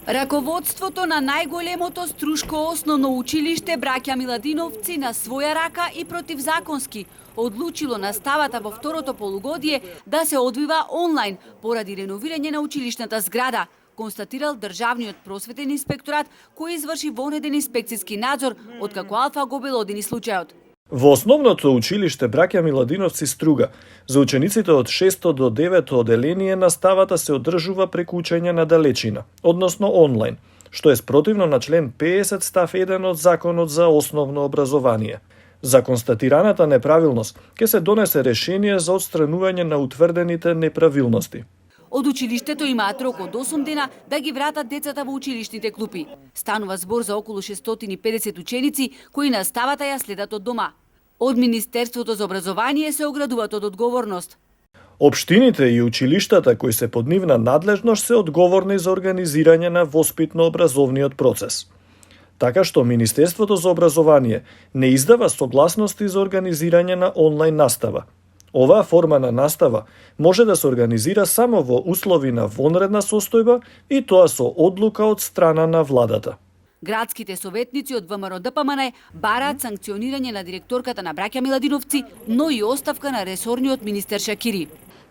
Раководството на најголемото струшко основно училиште Браќа Миладиновци на своја рака и противзаконски одлучило наставата во второто полугодие да се одвива онлайн поради реновирање на училишната зграда, констатирал Државниот просветен инспекторат кој изврши вонреден инспекцијски надзор откако Алфа го обелодени случајот. Во основното училиште Браќа Миладиновци Струга, за учениците од 6 до 9 оделение наставата се одржува преку учење на далечина, односно онлайн, што е спротивно на член 50 став 1 од Законот за основно образование. За констатираната неправилност ќе се донесе решение за отстранување на утврдените неправилности. Од училиштето имаат рок од 8 дена да ги вратат децата во училишните клупи. Станува збор за околу 650 ученици кои наставата ја следат од дома. Од Министерството за образование се оградуваат од одговорност. Општините и училиштата кои се под нивна надлежност се одговорни за организирање на воспитно-образовниот процес. Така што Министерството за образование не издава согласности за организирање на онлайн настава. Оваа форма на настава може да се организира само во услови на вонредна состојба и тоа со одлука од страна на владата. Градските советници од ВМРО ДПМН бараат санкционирање на директорката на Браќа Миладиновци, но и оставка на ресорниот министер Шакири.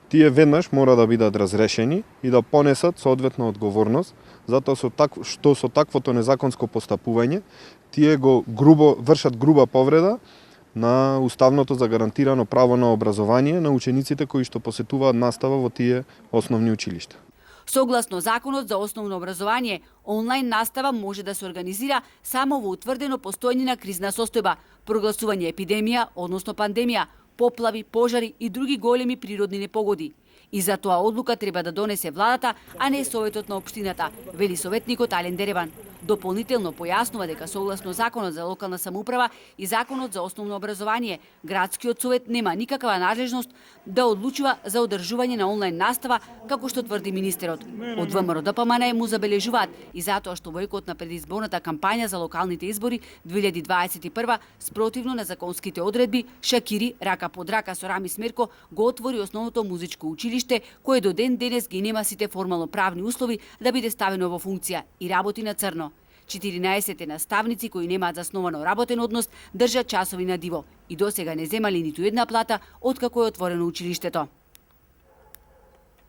Тие веднаш мора да бидат разрешени и да понесат соодветна одговорност, затоа што со таквото незаконско постапување тие го вршат груба повреда на уставното загарантирано право на образование на учениците кои што посетуваат настава во тие основни училишта. Согласно Законот за основно образование, онлайн настава може да се организира само во утврдено постоење на кризна состојба, прогласување епидемија, односно пандемија, поплави, пожари и други големи природни непогоди. И за тоа одлука треба да донесе владата, а не Советот на општината, вели советникот Ален Дереван. Дополнително појаснува дека согласно Законот за локална самоуправа и Законот за основно образование, градскиот совет нема никаква надлежност да одлучува за одржување на онлайн настава, како што тврди министерот. Од ВМРО ДПМН му забележуваат и затоа што бојкот на предизборната кампања за локалните избори 2021 спротивно на законските одредби, Шакири рака под рака со Рами Смерко го отвори основното музичко училиште, кое до ден денес ги нема сите формално правни услови да биде ставено во функција и работи на црно. 14 наставници кои немаат засновано работен однос држат часови на диво и досега не земали ниту една плата откако е отворено училиштето.